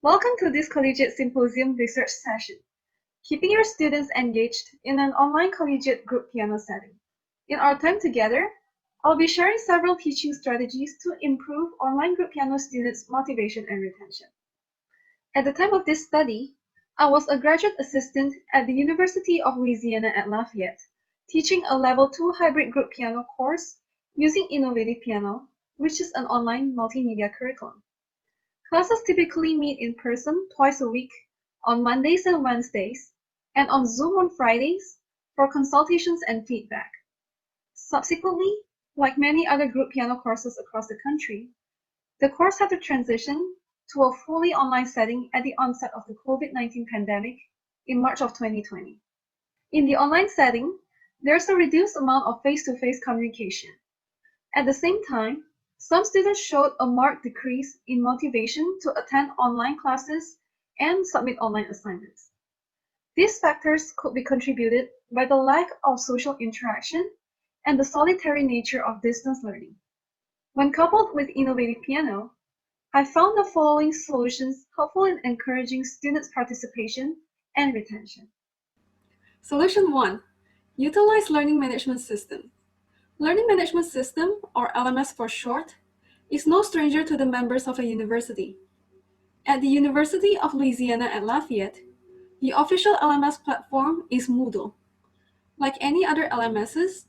Welcome to this Collegiate Symposium research session, keeping your students engaged in an online collegiate group piano setting. In our time together, I'll be sharing several teaching strategies to improve online group piano students' motivation and retention. At the time of this study, I was a graduate assistant at the University of Louisiana at Lafayette, teaching a Level 2 hybrid group piano course using eNovativePiano, which is an online multimedia curriculum. Classes typically meet in person twice a week, on Mondays and Wednesdays, and on Zoom on Fridays for consultations and feedback. Subsequently, like many other group piano courses across the country, the course had to transition to a fully online setting at the onset of the COVID-19 pandemic in March of 2020. In the online setting, there's a reduced amount of face-to-face communication. At the same time, some students showed a marked decrease in motivation to attend online classes and submit online assignments. These factors could be contributed by the lack of social interaction and the solitary nature of distance learning. When coupled with eNovativePiano, I found the following solutions helpful in encouraging students' participation and retention. Solution 1. Utilize Learning Management System. Learning Management System, or LMS for short, is no stranger to the members of a university. At the University of Louisiana at Lafayette, the official LMS platform is Moodle. Like any other LMSs,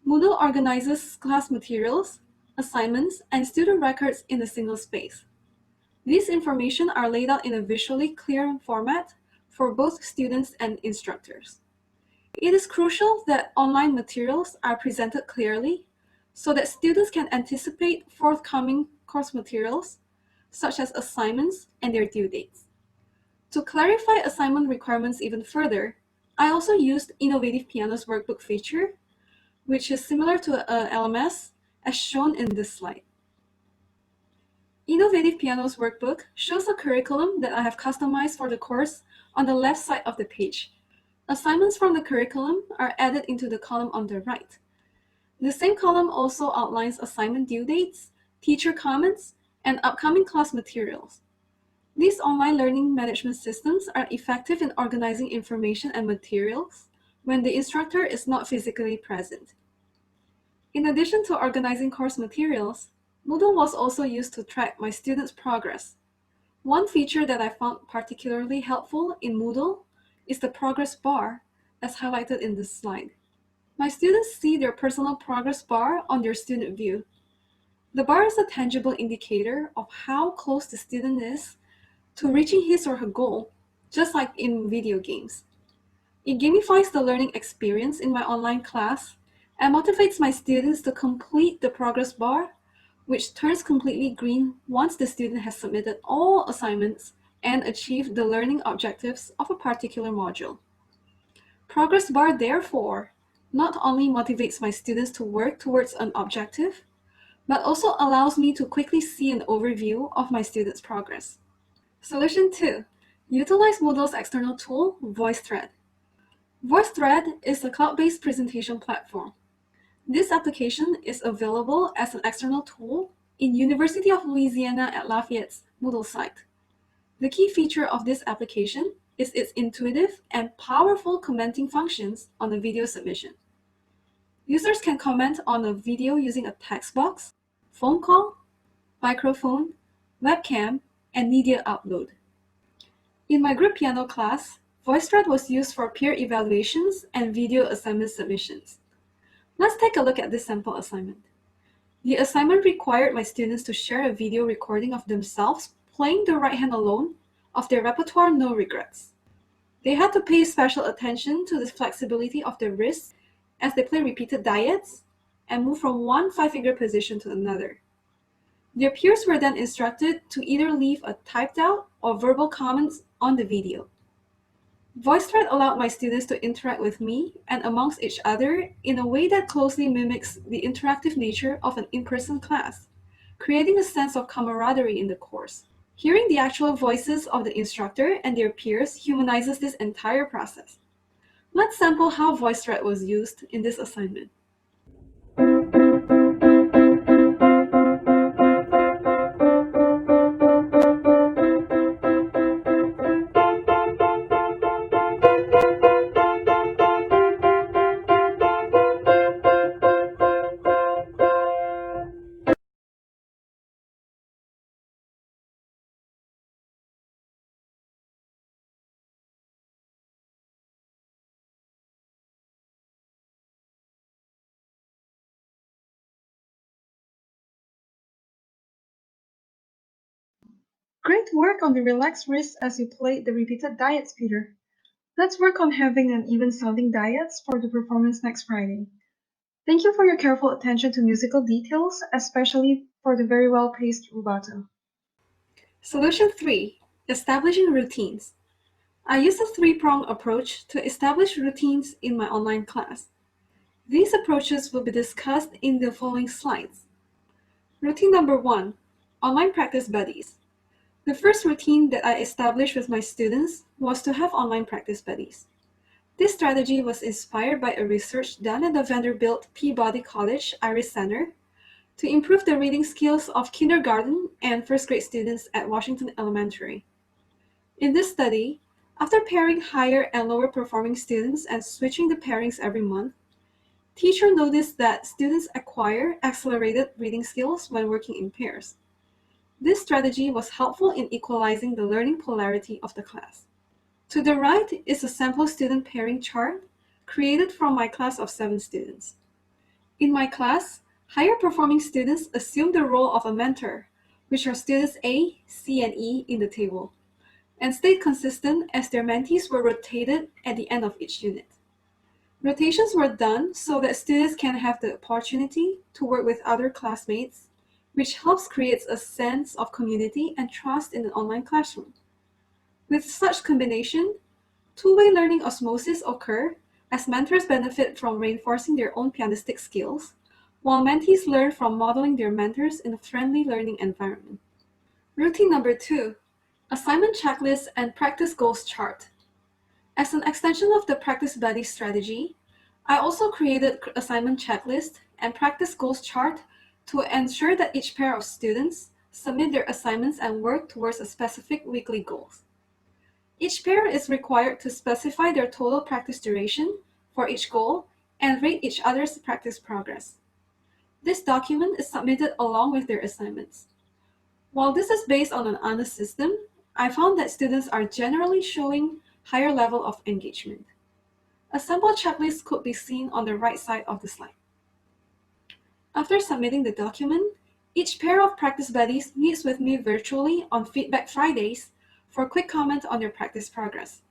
Moodle organizes class materials, assignments, and student records in a single space. These information are laid out in a visually clear format for both students and instructors. It is crucial that online materials are presented clearly so that students can anticipate forthcoming course materials, such as assignments and their due dates. To clarify assignment requirements even further, I also used eNovativePiano's workbook feature, which is similar to a LMS as shown in this slide. eNovativePiano's workbook shows a curriculum that I have customized for the course on the left side of the page. Assignments from the curriculum are added into the column on the right. The same column also outlines assignment due dates, teacher comments, and upcoming class materials. These online learning management systems are effective in organizing information and materials when the instructor is not physically present. In addition to organizing course materials, Moodle was also used to track my students' progress. One feature that I found particularly helpful in Moodle is the progress bar, as highlighted in this slide. My students see their personal progress bar on their student view. The bar is a tangible indicator of how close the student is to reaching his or her goal, just like in video games. It gamifies the learning experience in my online class and motivates my students to complete the progress bar, which turns completely green once the student has submitted all assignments and achieved the learning objectives of a particular module. Progress bar, therefore, not only motivates my students to work towards an objective, but also allows me to quickly see an overview of my students' progress. Solution 2. Utilize Moodle's external tool, VoiceThread. VoiceThread is a cloud-based presentation platform. This application is available as an external tool in University of Louisiana at Lafayette's Moodle site. The key feature of this application is its intuitive and powerful commenting functions on a video submission. Users can comment on a video using a text box, phone call, microphone, webcam, and media upload. In my group piano class, VoiceThread was used for peer evaluations and video assignment submissions. Let's take a look at this sample assignment. The assignment required my students to share a video recording of themselves playing the right hand alone of their repertoire No Regrets. They had to pay special attention to the flexibility of their wrists as they play repeated diets and move from one 5-finger position to another. Their peers were then instructed to either leave a typed out or verbal comments on the video. VoiceThread allowed my students to interact with me and amongst each other in a way that closely mimics the interactive nature of an in-person class, creating a sense of camaraderie in the course. Hearing the actual voices of the instructor and their peers humanizes this entire process. Let's sample how VoiceThread was used in this assignment. Great work on the relaxed wrist as you played the repeated diets, Peter. Let's work on having an even sounding diets for the performance next Friday. Thank you for your careful attention to musical details, especially for the very well-paced rubato. Solution 3. Establishing routines. I use a three-pronged approach to establish routines in my online class. These approaches will be discussed in the following slides. Routine number 1. Online practice buddies. The first routine that I established with my students was to have online practice buddies. This strategy was inspired by a research done at the Vanderbilt Peabody College Iris Center to improve the reading skills of kindergarten and first grade students at Washington Elementary. In this study, after pairing higher and lower performing students and switching the pairings every month, teachers noticed that students acquire accelerated reading skills when working in pairs. This strategy was helpful in equalizing the learning polarity of the class. To the right is a sample student pairing chart created from my class of 7 students. In my class, higher performing students assume the role of a mentor, which are students A, C, and E in the table, and stayed consistent as their mentees were rotated at the end of each unit. Rotations were done so that students can have the opportunity to work with other classmates, which helps create a sense of community and trust in an online classroom. With such combination, two-way learning osmosis occur as mentors benefit from reinforcing their own pianistic skills, while mentees learn from modeling their mentors in a friendly learning environment. Routine number 2, assignment checklist and practice goals chart. As an extension of the practice buddy strategy, I also created assignment checklist and practice goals chart to ensure that each pair of students submit their assignments and work towards a specific weekly goal. Each pair is required to specify their total practice duration for each goal and rate each other's practice progress. This document is submitted along with their assignments. While this is based on an honest system, I found that students are generally showing higher level of engagement. A sample checklist could be seen on the right side of the slide. After submitting the document, each pair of practice buddies meets with me virtually on Feedback Fridays for a quick comment on their practice progress.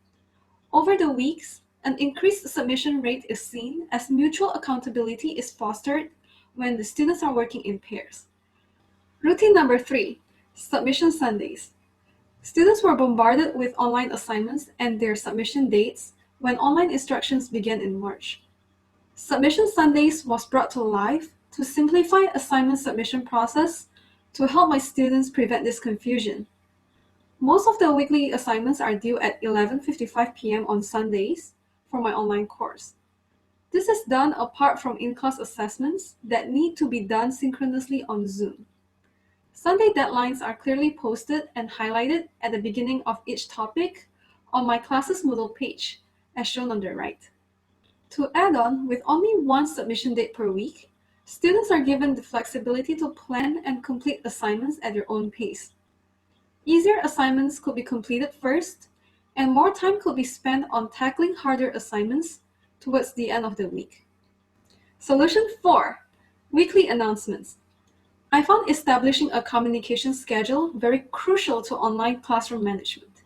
Over the weeks, an increased submission rate is seen as mutual accountability is fostered when the students are working in pairs. Routine number 3, submission Sundays. Students were bombarded with online assignments and their submission dates when online instructions began in March. Submission Sundays was brought to life to simplify assignment submission process to help my students prevent this confusion. Most of the weekly assignments are due at 11:55 p.m. on Sundays for my online course. This is done apart from in-class assessments that need to be done synchronously on Zoom. Sunday deadlines are clearly posted and highlighted at the beginning of each topic on my class's Moodle page, as shown on the right. To add on, with only one submission date per week, students are given the flexibility to plan and complete assignments at their own pace. Easier assignments could be completed first, and more time could be spent on tackling harder assignments towards the end of the week. Solution 4, weekly announcements. I found establishing a communication schedule very crucial to online classroom management.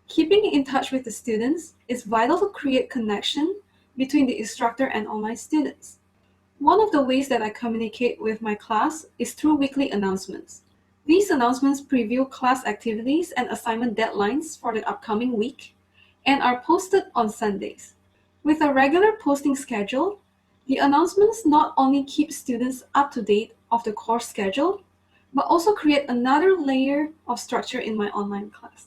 Keeping in touch with the students is vital to create connection between the instructor and online students. One of the ways that I communicate with my class is through weekly announcements. These announcements preview class activities and assignment deadlines for the upcoming week and are posted on Sundays. With a regular posting schedule, the announcements not only keep students up to date of the course schedule, but also create another layer of structure in my online class.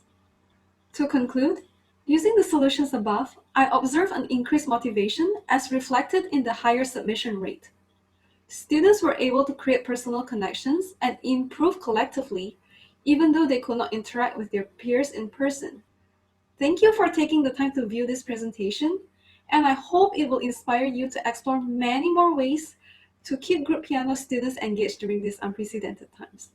To conclude, using the solutions above, I observe an increased motivation as reflected in the higher submission rate. Students were able to create personal connections and improve collectively, even though they could not interact with their peers in person. Thank you for taking the time to view this presentation, and I hope it will inspire you to explore many more ways to keep group piano students engaged during these unprecedented times.